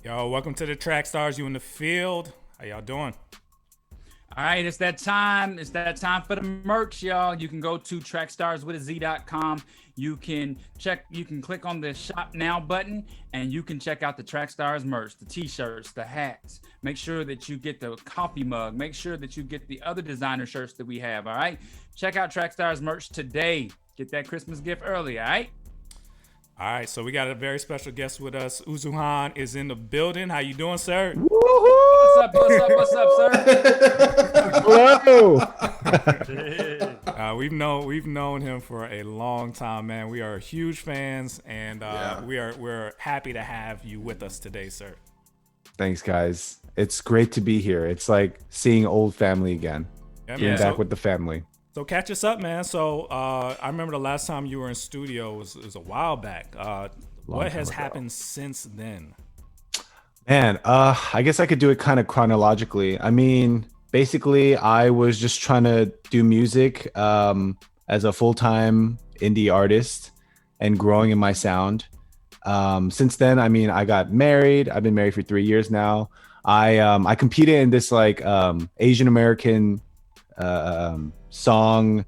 Yo, welcome to the Trackstarz. You in the field? How y'all doing? All right, it's that time. It's that time for the merch, y'all. You can go to trackstarswithaz.com. You can click on the shop now button and you can check out the Trackstarz merch, the t-shirts, the hats. Make sure that you get the coffee mug. Make sure that you get the other designer shirts that we have, all right? Check out Trackstarz merch today. Get that Christmas gift early, all right? All right, so we got a very special guest with us. Uzuhan is in the building. How you doing, sir? What's up, sir? Hello. We've known him for a long time, man. We are huge fans, and we're happy to have you with us today, sir. Thanks, guys. It's great to be here. It's like seeing old family again. Yeah, Being back with the family. So catch us up, man. So I remember the last time you were in studio was a while back. What has happened since then? Man, I guess I could do it kind of chronologically. I mean, basically, I was just trying to do music as a full-time indie artist and growing in my sound. Since then, I mean, I got married. I've been married for 3 years now. I competed in this like Asian American song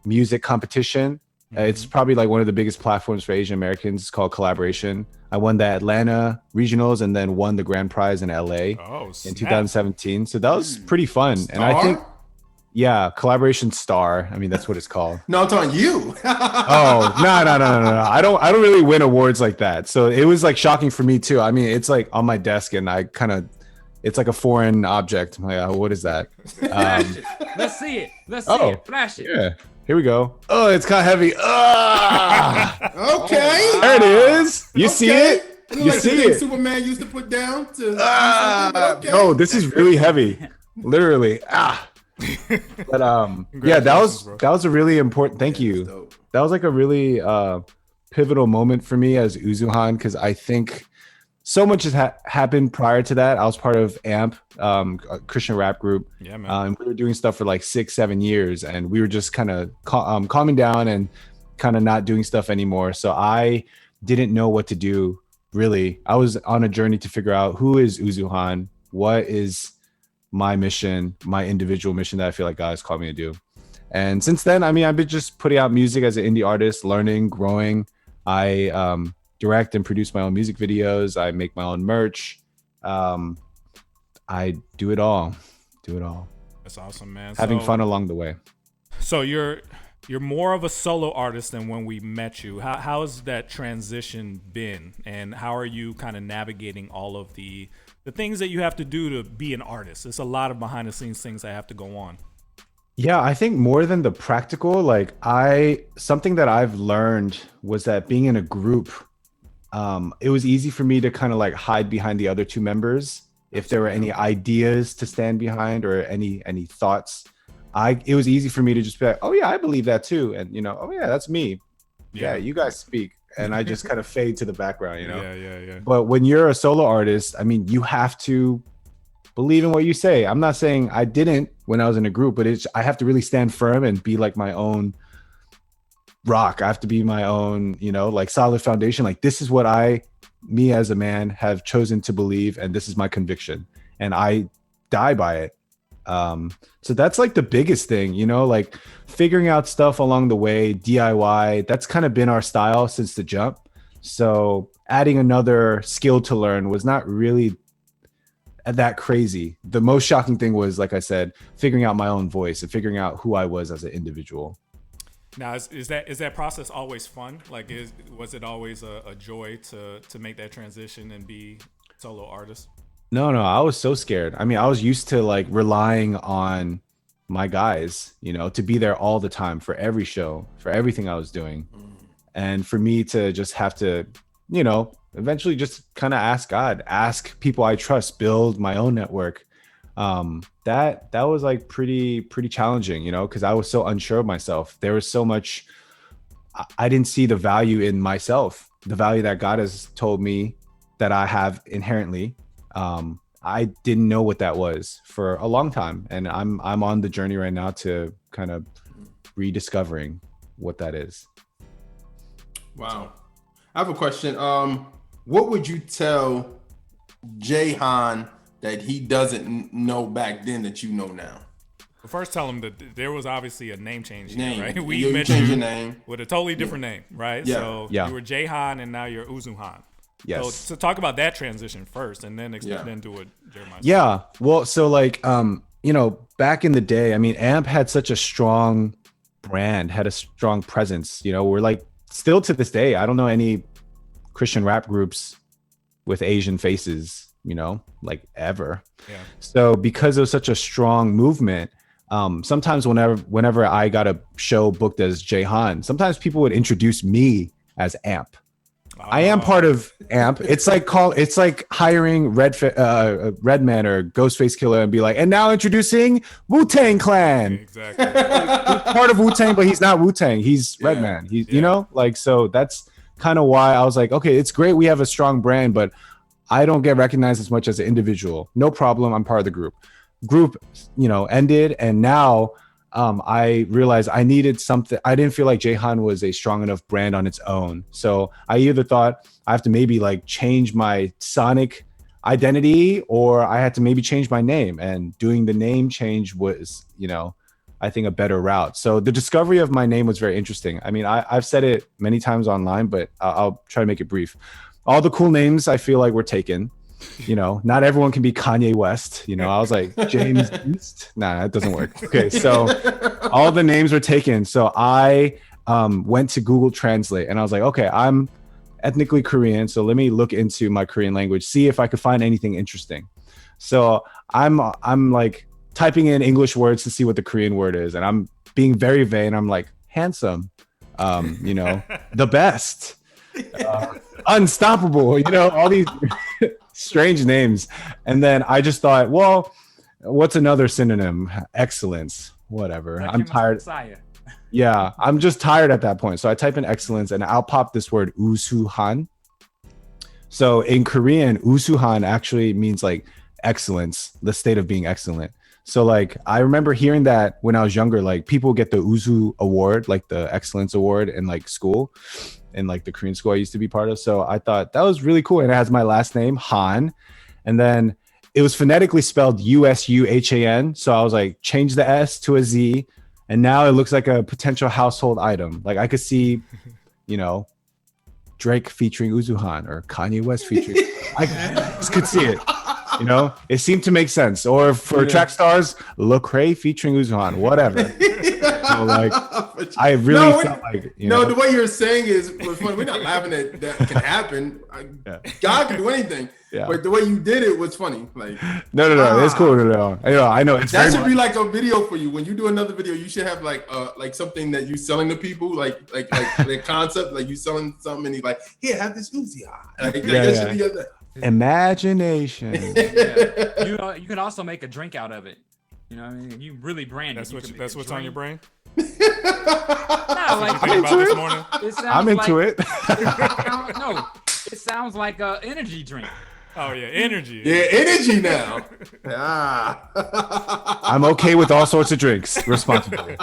music competition. It's probably like one of the biggest platforms for Asian Americans. It's called Collaboration. I won the Atlanta regionals and then won the grand prize in LA in 2017. So that was pretty fun. Star? And I think, yeah, Collaboration Star. I mean, that's what it's called. No, I'm talking you. Oh, no. I don't really win awards like that. So it was like shocking for me too. I mean, it's like on my desk and it's like a foreign object. I'm like, oh, what is that? Let's see it. Let's see it. Flash it. Yeah. Here we go. Oh, it's kind of heavy. Okay. There it is. You see it? You like see the thing it? Superman used to put down to. Okay. No, this is really heavy. Literally. But yeah, that was a really important. Thank you. That was like a really pivotal moment for me as Uzuhan because I think so much has happened prior to that. I was part of AMP, a Christian rap group. Yeah, man. We were doing stuff for like 6-7 years, and we were just kind of calming down and kind of not doing stuff anymore. So I didn't know what to do, really. I was on a journey to figure out who is Uzuhan, what is my mission, my individual mission that I feel like God has called me to do. And since then, I mean, I've been just putting out music as an indie artist, learning, growing. I direct and produce my own music videos. I make my own merch. I do it all. That's awesome, man. Having fun along the way. So you're more of a solo artist than when we met you. How has that transition been, and how are you kind of navigating all of the things that you have to do to be an artist? It's a lot of behind the scenes things that have to go on. Yeah, I think more than the practical, like something that I've learned was that being in a group, it was easy for me to kind of like hide behind the other two members if there were any ideas to stand behind or any thoughts. It was easy for me to just be like, oh yeah, I believe that too, and oh yeah, that's me. Yeah, you guys speak, and I just kind of fade to the background, Yeah. But when you're a solo artist, I mean, you have to believe in what you say. I'm not saying I didn't when I was in a group, but I have to really stand firm and be like my own rock. I have to be my own, like solid foundation. Like this is what me as a man have chosen to believe, and this is my conviction, and I die by it. So that's like the biggest thing, like figuring out stuff along the way, DIY. That's kind of been our style since the jump. So adding another skill to learn was not really that crazy. The most shocking thing was, like I said, figuring out my own voice and figuring out who I was as an individual. Now, is that process always fun? Like, was it always a joy to make that transition and be solo artist? No, I was so scared. I mean, I was used to like relying on my guys, to be there all the time for every show, for everything I was doing. And for me to just have to, eventually just kind of ask God, ask people I trust, build my own network. That was like pretty challenging, because I was so unsure of myself. There was so much, I didn't see the value in myself, the value that God has told me that I have inherently. I didn't know what that was for a long time. And I'm on the journey right now to kind of rediscovering what that is. Wow. I have a question. What would you tell Jahan that he doesn't know back then that you know now? But first, tell him that there was obviously a name change here, Name. right? You met changed you your name with a totally different name, right? Yeah. So Yeah. you were Jahan and now you're Uzuhan. Yes. So talk about that transition first, and then Yeah. into what Jeremiah said. Yeah. Well, so like, you know, back in the day, I mean, AMP had such a strong brand, had a strong presence. You know, we're like still to this day, I don't know any Christian rap groups with Asian faces, you know, like ever. Yeah. So because it was such a strong movement, sometimes whenever I got a show booked as Jahan, sometimes people would introduce me as AMP. I am part of AMP. It's like hiring Redman or Ghostface Killer and be like, and now introducing Wu-Tang Clan. Exactly. He's part of Wu-Tang, but he's not Wu-Tang. He's Redman. He's you know, like, so that's kind of why I was like, okay, it's great we have a strong brand, but I don't get recognized as much as an individual. No problem. I'm part of the group. You know, ended, and now I realized I needed something. I didn't feel like Jahan was a strong enough brand on its own. So I either thought I have to maybe like change my sonic identity, or I had to maybe change my name. And doing the name change was, you know, I think a better route. So the discovery of my name was very interesting. I mean, I've said it many times online, but I'll try to make it brief. All the cool names I feel like were taken. You know, not everyone can be Kanye West. You know, I was like, James East. Nah, that doesn't work. Okay, so all the names were taken. So I went to Google Translate and I was like, okay, I'm ethnically Korean, so let me look into my Korean language, see if I could find anything interesting. So I'm like typing in English words to see what the Korean word is, and I'm being very vain. I'm like, handsome, you know, the best, unstoppable, you know, all these strange names. And then I just thought, well, what's another synonym? Excellence, whatever. I'm tired. Messiah. Yeah, I'm just tired at that point. So I type in excellence and I'll pop this word Uzuhan. So in Korean, Uzuhan actually means like excellence, the state of being excellent. So like I remember hearing that when I was younger, like people get the Uzu award, like the excellence award in like school, in like the Korean school I used to be part of. So I thought that was really cool. And it has my last name, Han. And then it was phonetically spelled Usuhan. So I was like, change the S to a Z. And now it looks like a potential household item. Like I could see, you know, Drake featuring Uzuhan or Kanye West featuring. I just could see it. You know, it seemed to make sense. Or for Trackstarz, Lecrae featuring Uzuhan, whatever. So like, I really felt like, you know. No, the way you're saying was funny. We're not laughing at that can happen. God can do anything. Yeah. But the way you did it was funny. Like no, it's cool. No. I know. It's that should be like a video for you. When you do another video, you should have like something that you selling to people, like the concept, like you selling something, and he's like, here, have this Uzi. Should be a, imagination. Yeah. You can also make a drink out of it. You know what I mean? You really brand it. That's what's on your brain? No, like, I'm into this morning? I'm into it. No, it sounds like an energy drink. Oh yeah, energy. Yeah, energy now. I'm okay with all sorts of drinks responsibly.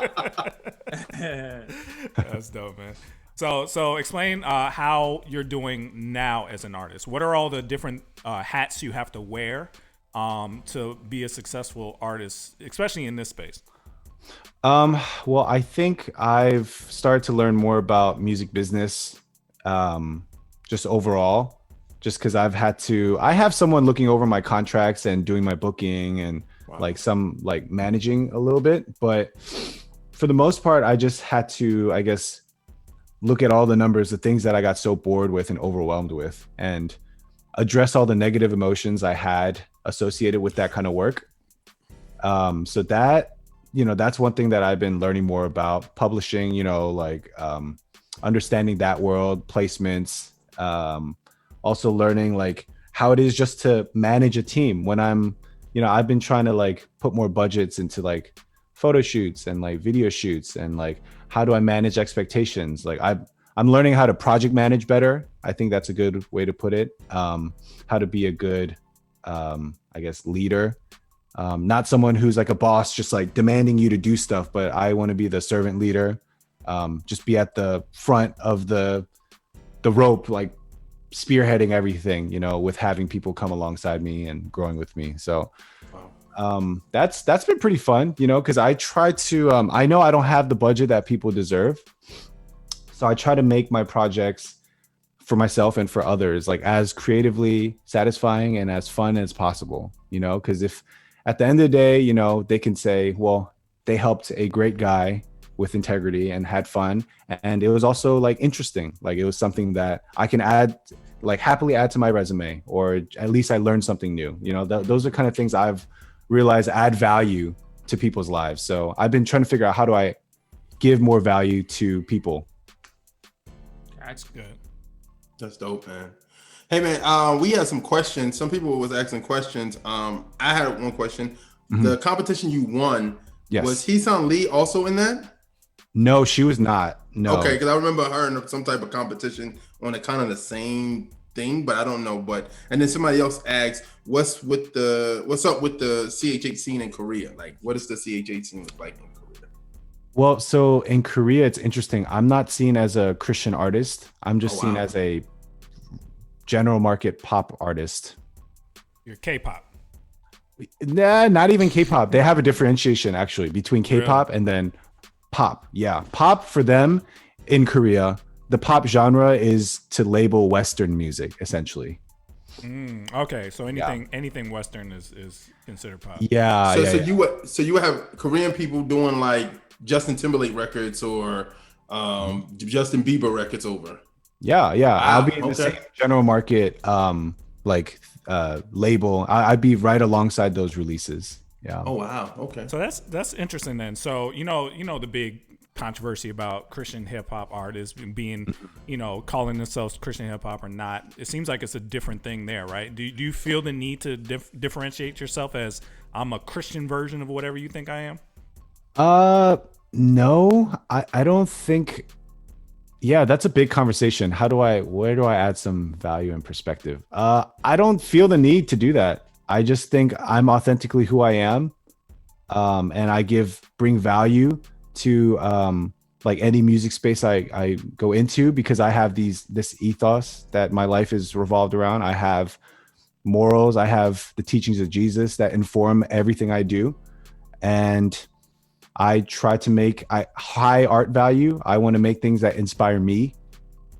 That's dope, man. So explain how you're doing now as an artist. What are all the different hats you have to wear to be a successful artist, especially in this space? Well, I think I've started to learn more about music business, just overall, just because I have someone looking over my contracts and doing my booking and like some like managing a little bit. But for the most part, I just had to, I guess, look at all the numbers, the things that I got so bored with and overwhelmed with, and address all the negative emotions I had associated with that kind of work. So that, you know, that's one thing that I've been learning more about publishing, you know, like understanding that world, placements, also learning like how it is just to manage a team when I've been trying to like put more budgets into like photo shoots and like video shoots, and like how do I manage expectations? Like I'm learning how to project manage better. I think that's a good way to put it. How to be a good, I guess, leader. Not someone who's like a boss, just like demanding you to do stuff, but I want to be the servant leader. Just be at the front of the rope, like spearheading everything, with having people come alongside me and growing with me. So that's been pretty fun, because I try to, I know I don't have the budget that people deserve. So I try to make my projects for myself and for others, like as creatively satisfying and as fun as possible, because if at the end of the day, they can say, well, they helped a great guy with integrity and had fun. And it was also like interesting. Like it was something that I can happily add to my resume, or at least I learned something new. Those are kind of things I've realized add value to people's lives. So I've been trying to figure out, how do I give more value to people? That's good. That's dope, man. Hey, man, we had some questions. Some people was asking questions. I had one question. The competition you won, yes, was Heesan Lee also in that? No, she was not. No. Okay, because I remember her in some type of competition on kind of the same thing, but I don't know. And then somebody else asked, what's up with the CHH scene in Korea? Like, what does the CHH scene look like in Korea? Well, so in Korea, it's interesting. I'm not seen as a Christian artist. I'm just seen as a general market pop artist. You're K-pop. Nah, not even K-pop. They have a differentiation actually between K-pop and then pop. Yeah, pop for them in Korea, the pop genre is to label Western music essentially. Okay, so anything Western is considered pop. Yeah. So you would have Korean people doing like Justin Timberlake records or Justin Bieber records over. Yeah. Wow. I'll be in the same general market label. I'd be right alongside those releases. Yeah. Oh wow. Okay. So that's interesting then. So the big controversy about Christian hip hop artists being, calling themselves Christian hip hop or not. It seems like it's a different thing there, right? Do you feel the need to differentiate yourself as I'm a Christian version of whatever you think I am? No, I don't think. Yeah, that's a big conversation. Where do I add some value and perspective? I don't feel the need to do that. I just think I'm authentically who I am. And I bring value to like any music space I go into, because I have this ethos that my life is revolved around. I have morals. I have the teachings of Jesus that inform everything I do. And I try to make high art value. I want to make things that inspire me.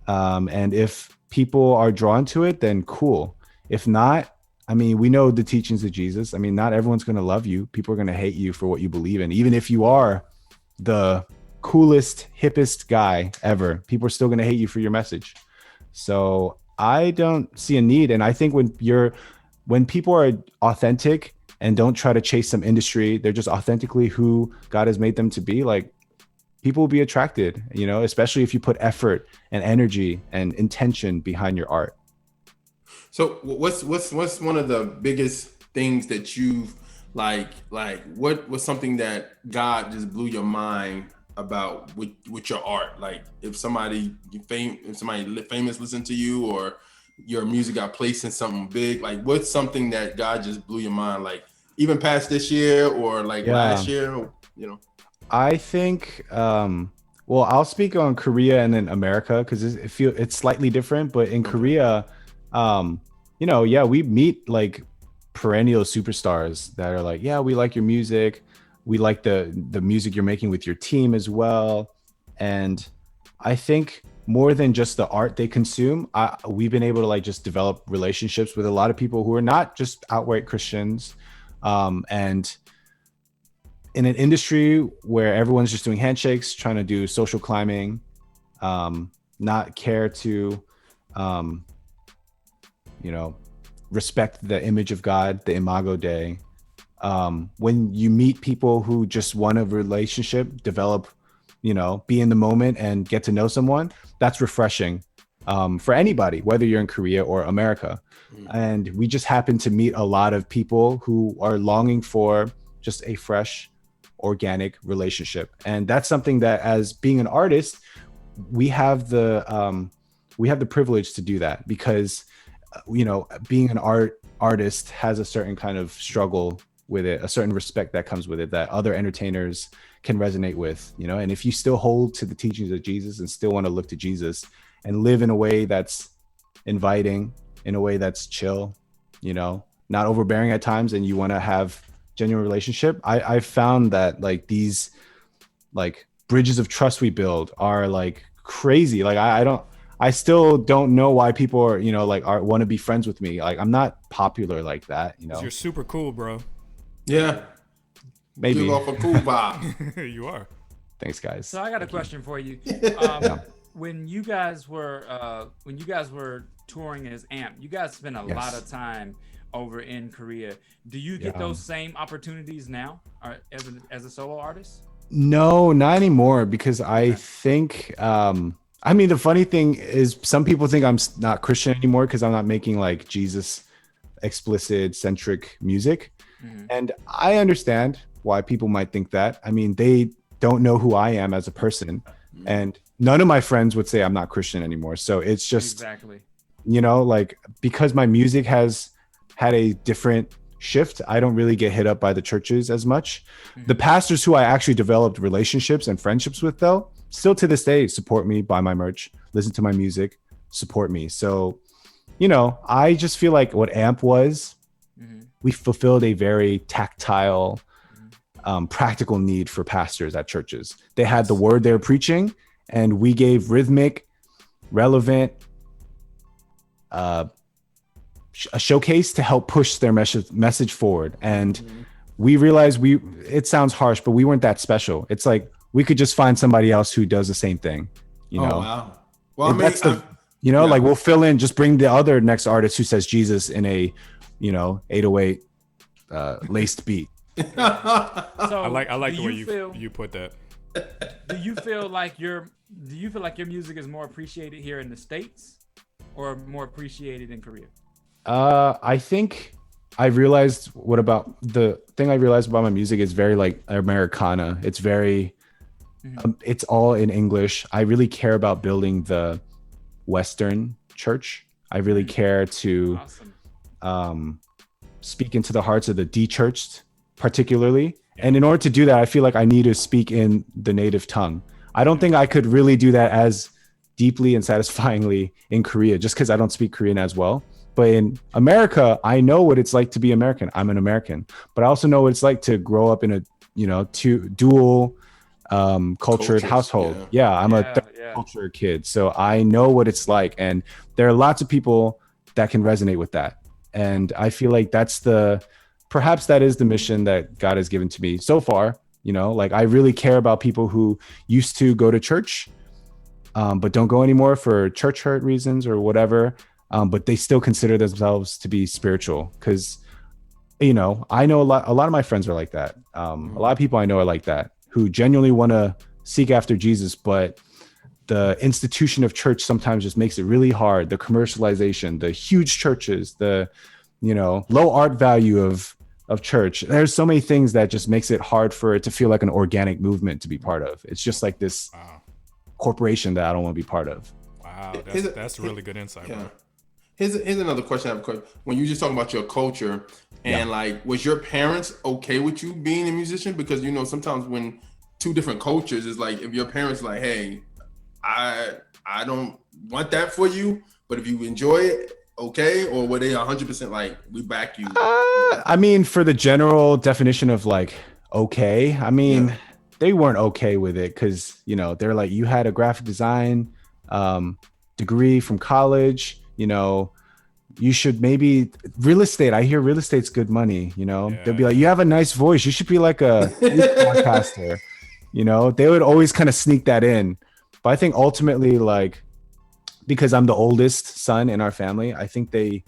And if people are drawn to it, then cool. If not, we know the teachings of Jesus. Not everyone's going to love you. People are going to hate you for what you believe in. Even if you are the coolest, hippest guy ever, people are still going to hate you for your message. So I don't see a need. And I think when people are authentic and don't try to chase some industry, they're just authentically who God has made them to be, like, people will be attracted, especially if you put effort and energy and intention behind your art. So what's one of the biggest things that you've like what was something that God just blew your mind about with your art? Like if somebody famous listened to you, or your music got placed in something big, like what's something that God just blew your mind, like even past this year or like last year, I think I'll speak on Korea and then America, because it's slightly different. But in Korea, we meet like perennial superstars that are like, yeah, we like your music, we like the music you're making with your team as well. And I think more than just the art they consume, we've been able to like just develop relationships with a lot of people who are not just outright Christians. And in an industry where everyone's just doing handshakes, trying to do social climbing, not care to, respect the image of God, the Imago Dei. When you meet people who just want a relationship, develop, be in the moment and get to know someone, that's refreshing for anybody, whether you're in Korea or America. And we just happen to meet a lot of people who are longing for just a fresh, organic relationship. And that's something that, as being an artist, we have the privilege to do that, because being an artist has a certain kind of struggle with it, a certain respect that comes with it that other entertainers can resonate with, and if you still hold to the teachings of Jesus and still want to look to Jesus and live in a way that's inviting in a way that's chill, not overbearing at times, and you want to have genuine relationship. I found that like these like bridges of trust we build are like crazy. Like I still don't know why people are, want to be friends with me. Like I'm not popular like that, 'Cause you're super cool, bro. Yeah. Maybe. Give off a cool vibe. You are. Thanks, guys. So I got a question for you. When you guys were touring as AMP, you guys spent a lot of time over in Korea. Do you get those same opportunities now, or as a solo artist? No, not anymore, because I think the funny thing is some people think I'm not Christian anymore because I'm not making like Jesus explicit centric music. And I understand why people might think that. I mean, they don't know who I am as a person, and none of my friends would say I'm not Christian anymore. So it's just exactly, like because my music has had a different shift, I don't really get hit up by the churches as much. The pastors who I actually developed relationships and friendships with, though, still to this day support me, buy my merch, listen to my music, support me. So, I just feel like what AMP was, we fulfilled a very tactile, practical need for pastors at churches. They had the word they were preaching, and we gave rhythmic, relevant, a showcase to help push their message forward. And we realized it sounds harsh, but we weren't that special. It's like we could just find somebody else who does the same thing, Oh, wow. Well, like we'll fill in, just bring the other next artist who says Jesus in a 808 laced beat. So I like the way you put that. Do you feel like your music is more appreciated here in the States or more appreciated in Korea? I think the thing I realized about my music is very like Americana. It's very, it's all in English. I really care about building the Western church. I really care to speak into the hearts of the de-churched particularly. And in order to do that, I feel like I need to speak in the native tongue. I don't think I could really do that as deeply and satisfyingly in Korea just because I don't speak Korean as well. But in America, I know what it's like to be American. I'm an American, but I also know what it's like to grow up in a, dual cultured household. Yeah, I'm a culture kid. So I know what it's like. And there are lots of people that can resonate with that. And I feel like perhaps that is the mission that God has given to me so far. Like I really care about people who used to go to church, but don't go anymore for church hurt reasons or whatever. But they still consider themselves to be spiritual because, I know a lot of my friends are like that. A lot of people I know are like that, who genuinely want to seek after Jesus, but the institution of church sometimes just makes it really hard. The commercialization, the huge churches, the, low art value of church. There's so many things that just makes it hard for it to feel like an organic movement to be part of. It's just like this corporation that I don't want to be part of. Wow, that's really good insight, bro. Here's another question I have. When you just talking about your culture and like, was your parents okay with you being a musician? Because sometimes when two different cultures, is like if your parents like, hey, I don't want that for you, but if you enjoy it, okay, or were they 100% like, we back you? I mean, for the general definition of like okay, they weren't okay with it because they're like, you had a graphic design degree from college. You should maybe real estate. I hear real estate's good money. They'll be like, you have a nice voice. You should be like a podcaster. They would always kind of sneak that in. But I think ultimately, like, because I'm the oldest son in our family, I think they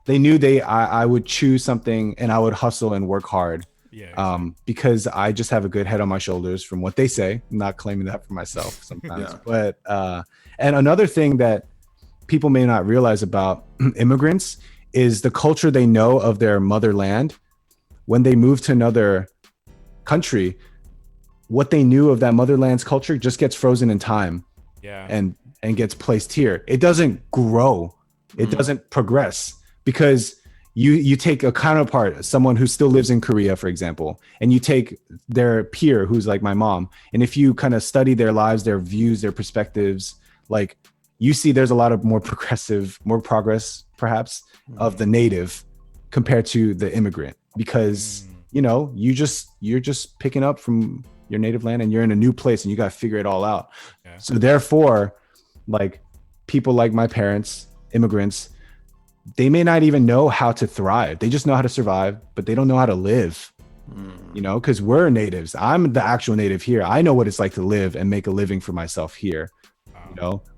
knew I would choose something and I would hustle and work hard. Yeah. Exactly. Because I just have a good head on my shoulders from what they say. I'm not claiming that for myself sometimes. But and another thing that people may not realize about immigrants is the culture they know of their motherland. When they move to another country, what they knew of that motherland's culture just gets frozen in time and gets placed here. It doesn't grow. It doesn't progress because you take a counterpart, someone who still lives in Korea, for example, and you take their peer who's like my mom. And if you kind of study their lives, their views, their perspectives, like you see there's a lot of more progress perhaps of the native compared to the immigrant, because you're just picking up from your native land and you're in a new place and you got to figure it all out. Yeah. So therefore, like people like my parents, immigrants, they may not even know how to thrive. They just know how to survive, but they don't know how to live. Because we're natives. I'm the actual native here. I know what it's like to live and make a living for myself here.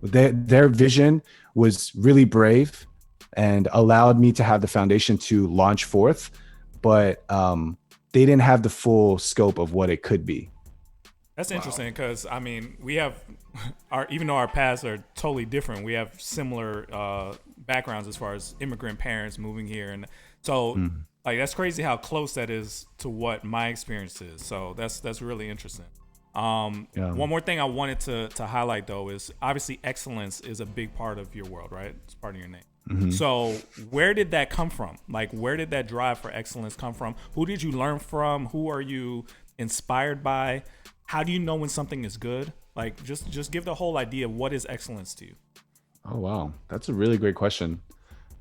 Their vision was really brave and allowed me to have the foundation to launch forth, but they didn't have the full scope of what it could be. That's interesting, because I mean, we have even though our paths are totally different, we have similar backgrounds as far as immigrant parents moving here, and so like that's crazy how close that is to what my experience is. So that's really interesting. One more thing I wanted to highlight though is obviously excellence is a big part of your world, right? It's part of your name. Mm-hmm. So where did that come from? Like, where did that drive for excellence come from? Who did you learn from? Who are you inspired by? How do you know when something is good? Like, just give the whole idea of what is excellence to you. Oh, wow. That's a really great question.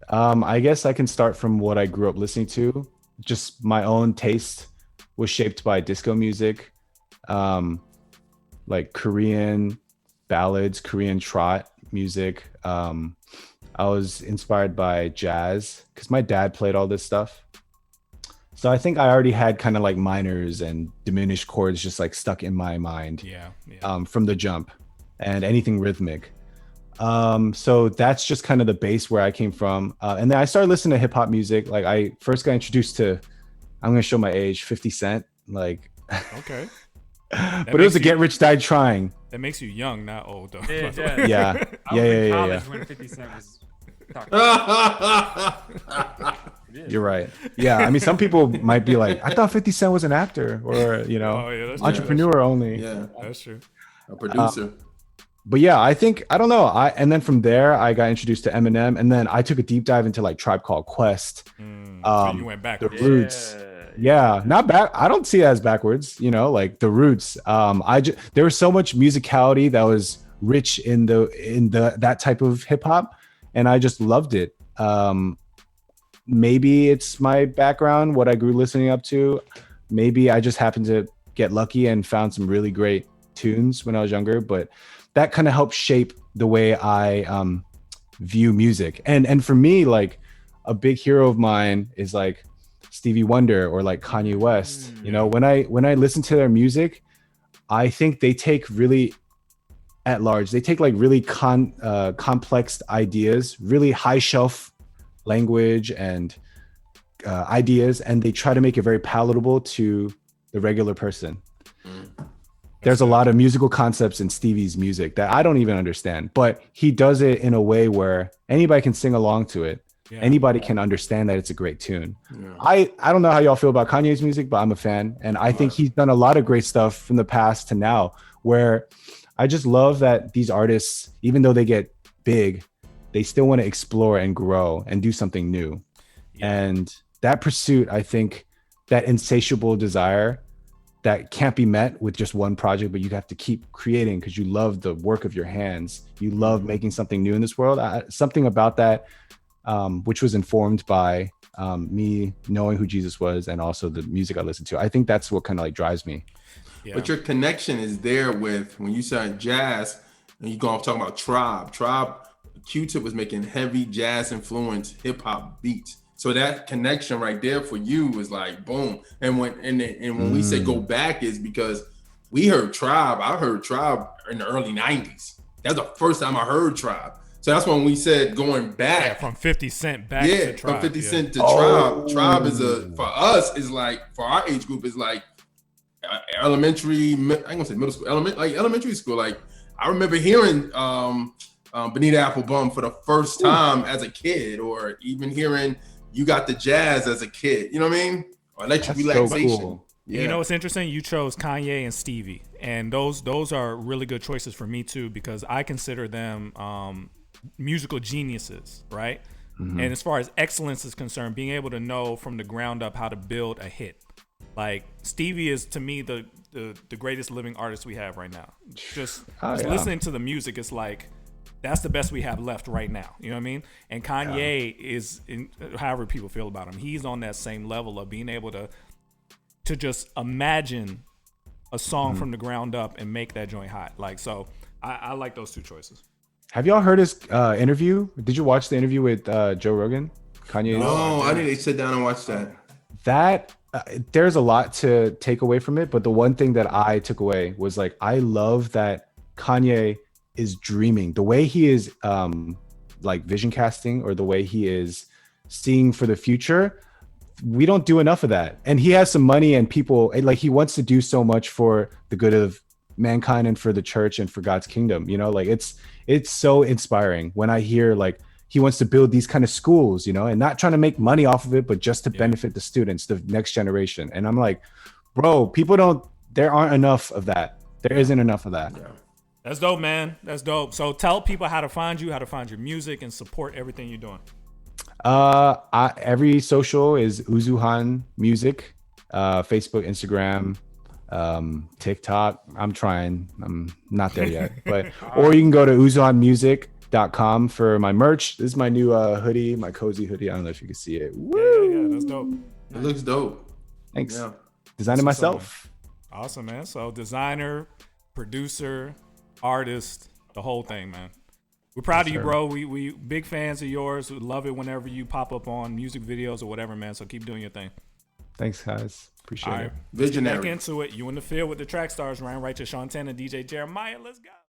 I guess I can start from what I grew up listening to. Just my own taste was shaped by disco music, like Korean ballads, Korean trot music. I was inspired by jazz because my dad played all this stuff. So I think I already had kind of like minors and diminished chords just like stuck in my mind from the jump, and anything rhythmic. So that's just kind of the base where I came from. And then I started listening to hip hop music. Like I first got introduced to, I'm going to show my age, 50 Cent. Like, okay. But it was a Get Rich Died Trying. That makes you young, not old though. Yeah. I was in college when 50 Cent was talking. You're right. Yeah. I mean, some people might be like, I thought 50 Cent was an actor or, entrepreneur only. Yeah, that's true. A producer. But yeah, I don't know. And then from there, I got introduced to Eminem, and then I took a deep dive into like Tribe Called Quest. So you went back. The Roots. Yeah, not back. I don't see it as backwards, like the Roots. There was so much musicality that was rich in that type of hip hop, and I just loved it. Maybe it's my background, what I grew listening up to. Maybe I just happened to get lucky and found some really great tunes when I was younger, but that kind of helped shape the way I view music. And for me, like a big hero of mine is like Stevie Wonder or like Kanye West. When I listen to their music, I think they take really at large. They take like really complex ideas, really high shelf language and ideas, and they try to make it very palatable to the regular person. There's a lot of musical concepts in Stevie's music that I don't even understand, but he does it in a way where anybody can sing along to it. Yeah. Anybody can understand that it's a great tune. Yeah. I don't know how y'all feel about Kanye's music, but I'm a fan. And I think he's done a lot of great stuff from the past to now, where I just love that these artists, even though they get big, they still want to explore and grow and do something new. Yeah. And that pursuit, I think, that insatiable desire that can't be met with just one project, but you have to keep creating because you love the work of your hands. You love making something new in this world. Something about that, which was informed by me knowing who Jesus was and also the music I listened to. I think that's what kind of like drives me. Yeah. But your connection is there with, when you said jazz and you go off talking about Tribe, Q-Tip was making heavy jazz influenced hip hop beats. So that connection right there for you was like boom. And when we say go back is because we heard Tribe. I heard Tribe in the early 90s. That's the first time I heard Tribe. So that's when we said going back. Yeah, from 50 Cent back to Tribe. From 50 Cent to Tribe. Tribe is for us is like, for our age group is like elementary, I ain't gonna say middle school, elementary school. Like I remember hearing Bonita Applebum for the first time as a kid, or even hearing You Got the Jazz as a kid. You know what I mean? Or Electric Relaxation. So cool. Yeah. You know what's interesting? You chose Kanye and Stevie, and those are really good choices for me too, because I consider them musical geniuses, right? Mm-hmm. And as far as excellence is concerned, being able to know from the ground up how to build a hit. Like Stevie is to me the greatest living artist we have right now. Just listening to the music, it's like that's the best we have left right now. You know what I mean? And Kanye is, however people feel about him, he's on that same level of being able to just imagine a song from the ground up and make that joint hot. Like, so I like those two choices. Have y'all heard his interview? Did you watch the interview with Joe Rogan? Kanye? No, I need to sit down and watch that. That there's a lot to take away from it, but the one thing that I took away was like, I love that Kanye is dreaming. The way he is like vision casting, or the way he is seeing for the future, we don't do enough of that. And he has some money and people, like, he wants to do so much for the good of mankind and for the church and for God's kingdom, you know, like it's so inspiring when I hear like he wants to build these kind of schools, you know, and not trying to make money off of it, but just to benefit the students, the next generation. And I'm like, bro, there aren't enough of that. There isn't enough of that. Yeah. That's dope, man. That's dope. So tell people how to find you, how to find your music, and support everything you're doing. Every social is Uzuhan Music, Facebook, Instagram, TikTok. I'm not there yet, but or you can go to uzuhanmusic.com for my merch. This is my new hoodie, my cozy hoodie. I don't know if you can see it. Woo! Yeah, that's dope. It looks dope. Thanks. Yeah. Designed it myself. Awesome, man. So designer, producer, artist, the whole thing, man. We're proud of you, bro. We big fans of yours. We love it whenever you pop up on music videos or whatever, man. So keep doing your thing. Thanks, guys. Appreciate it. Visionary. Back into it. You in the field with the Trackstarz, ran right to Sean 10 and DJ Jeremiah. Let's go.